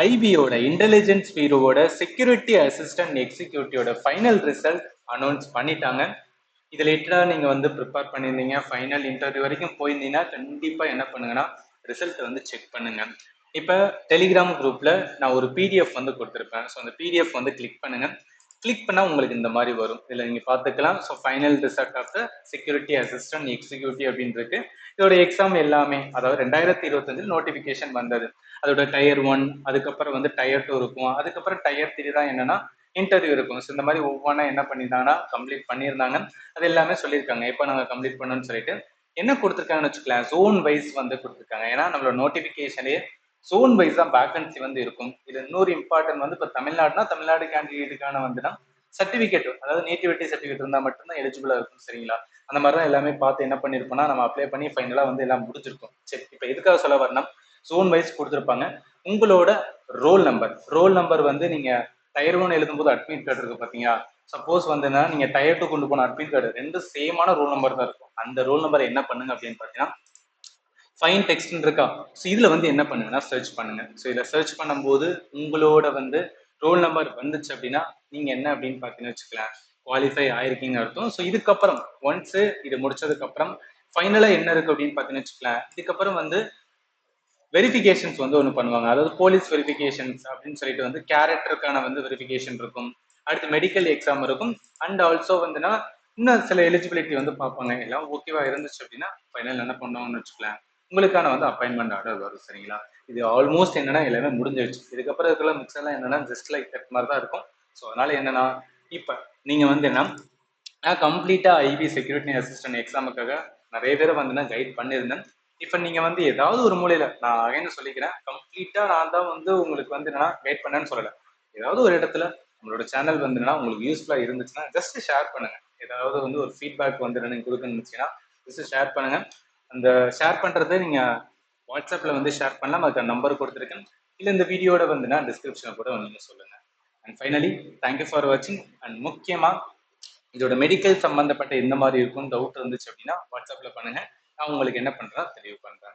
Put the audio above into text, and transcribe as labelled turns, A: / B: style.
A: ஐபியோட intelligence பீரோவோட security assistant எக்ஸிக்யூட்டிவோட final result announce பண்ணிட்டாங்க. இது லேட்டரா நீங்க வந்து ப்ரிப்பேர் பண்ணியிருந்தீங்க, ஃபைனல் இன்டர்வியூ வரைக்கும் போயிருந்தீங்கன்னா கண்டிப்பா என்ன பண்ணுங்கன்னா ரிசல்ட் வந்து செக் பண்ணுங்க. இப்ப டெலிகிராம் குரூப்ல நான் ஒரு பிடிஎஃப் வந்து கொடுத்துருப்பேன். ஸோ அந்த பிடிஎஃப் வந்து கிளிக் பண்ணுங்க. கிளிக் பண்ணா உங்களுக்கு இந்த மாதிரி வரும். இதுல நீங்க பாத்துக்கலாம். So final result of the security assistant executive அப்படின்னு இருக்கு. இதோட எக்ஸாம் எல்லாமே, அதாவது 2025 நோட்டிபிகேஷன் வந்தது. அதோட டயர் 1, அதுக்கப்புறம் வந்து டயர் 2 இருக்கும். அதுக்கப்புறம் டயர் 3 தான் என்னன்னா இன்டர்வியூ இருக்கும். ஸோ இந்த மாதிரி ஒவ்வொன்றா என்ன பண்ணியிருந்தாங்கன்னா கம்ப்ளீட் பண்ணியிருந்தாங்க. அது எல்லாமே சொல்லியிருக்காங்க எப்போ நாங்கள் கம்ப்ளீட் பண்ணோம்னு சொல்லிட்டு. என்ன கொடுத்துருக்காங்கன்னு வச்சுக்கலாம், ஜோன் வைஸ் வந்து கொடுத்துருக்காங்க. ஏன்னா நம்மளோட நோட்டிபிகேஷனே ஜோன் வைஸ் தான் வேகன்சி வந்து இருக்கும். இது இன்னொரு இம்பார்ட்டன்ட் வந்து இப்போ தமிழ்நாடுனா தமிழ்நாடு கேண்டிடேட்டுக்கான வந்துன்னா சர்டிபிகேட், அதாவது நேட்டிவிட்டி சர்டிபிகேட் இருந்தால் மட்டும்தான் எலிஜிபிளா இருக்கும். சரிங்களா? அந்த மாதிரி தான் எல்லாமே பார்த்து என்ன பண்ணிருப்போம்னா நம்ம அப்ளை பண்ணி ஃபைனலா வந்து எல்லாம் முடிஞ்சிருக்கும். சரி, இப்போ எதுக்காக சொல்ல வரேன்னா ஜோன் வைஸ் கொடுத்துருப்பாங்க. உங்களோட ரோல் நம்பர் வந்து நீங்க டயர் 1 எழுதும்போது அட்மிட் கார்டு இருக்கு பாத்தீங்களா? சப்போஸ் வந்துன்னா நீங்க டயர் 2 கொண்டு போன அட்மிட் கார்டு ரெண்டு சேமான ரோல் நம்பர் தான் இருக்கும். அந்த ரோல் நம்பர் என்ன பண்ணுங்க அப்படின்னு பாத்தீங்கன்னா ஃபைன் டெக்ஸ்ட் இருக்கா, ஸோ இதுல வந்து என்ன பண்ணுங்கன்னா சர்ச் பண்ணுங்க. ஸோ இதை சர்ச் பண்ணும்போது உங்களோட வந்து ரோல் நம்பர் வந்துச்சு அப்படின்னா நீங்க என்ன அப்படின்னு பார்த்தீங்கன்னு வச்சுக்கலாம், குவாலிஃபை ஆயிருக்கீங்கன்னு அர்த்தம். ஸோ இதுக்கப்புறம் ஒன்ஸ் இது முடிச்சதுக்கு அப்புறம் ஃபைனலா என்ன இருக்கு அப்படின்னு பார்த்தீங்கன்னு வச்சுக்கலாம், இதுக்கப்புறம் வந்து வெரிஃபிகேஷன்ஸ் வந்து ஒன்று பண்ணுவாங்க. அதாவது போலீஸ் வெரிஃபிகேஷன்ஸ் அப்படின்னு சொல்லிட்டு வந்து கேரக்டருக்கான வந்து வெரிஃபிகேஷன் இருக்கும். அடுத்து மெடிக்கல் எக்ஸாம் இருக்கும். அண்ட் ஆல்சோ வந்துன்னா இன்னும் சில எலிஜிபிலிட்டி வந்து பார்ப்பாங்க. எல்லாம் ஓகேவா இருந்துச்சு அப்படின்னா ஃபைனல் என்ன பண்ணுவாங்கன்னு வச்சுக்கலாம், உங்களுக்கான வந்து அப்பாயின்மெண்ட் ஆர்டர் வரும். சரிங்களா? இது ஆல்மோஸ்ட் என்னன்னா எல்லாமே முடிஞ்சிருச்சு. இதுக்கப்புறம் இருக்கிற மிக்ஸ் எல்லாம் என்னன்னா ஜஸ்ட் லைக் தட் மாதிரி தான் இருக்கும். ஸோ அதனால என்னன்னா இப்போ நீங்க வந்து என்ன கம்ப்ளீட்டா ஐபி செக்யூரிட்டி அசிஸ்டன்ட் எக்ஸாமுக்காக நிறைய பேரை வந்து நான் கைட் பண்ணியிருந்தேன். இப்போ நீங்க வந்து ஏதாவது ஒரு மூலையில, நான் அகைன் சொல்லிக்கிறேன், கம்ப்ளீட்டா நான் தான் வந்து உங்களுக்கு வந்து என்னன்னா கைட் பண்ணேன்னு சொல்லல. ஏதாவது ஒரு இடத்துல நம்மளோட சேனல் வந்து என்னன்னா உங்களுக்கு யூஸ்ஃபுல்லா இருந்துச்சுன்னா ஜஸ்ட் ஷேர் பண்ணுங்க. ஏதாவது வந்து ஒரு ஃபீட்பேக் வந்து நீங்க கொடுக்கணும்னுச்சுன்னா ஜஸ்ட் ஷேர் பண்ணுங்க. அந்த ஷேர் பண்றதை நீங்க வாட்ஸ்அப்ல வந்து ஷேர் பண்ணலாம். அதுக்கு நம்பர் கொடுத்துருக்கேன். இல்லை இந்த வீடியோட வந்து நான் டிஸ்கிரிப்ஷன்ல கூட நீங்க சொல்லுங்க. அண்ட் ஃபைனலி தேங்க்யூ ஃபார் வாட்சிங். அண்ட் முக்கியமா இதோட மெடிக்கல் சம்பந்தப்பட்ட எந்த மாதிரி இருக்கும்னு டவுட் இருந்துச்சு அப்படின்னா வாட்ஸ்அப்ல பண்ணுங்க. நான் உங்களுக்கு என்ன பண்றேன் தெளிவு பண்றேன்.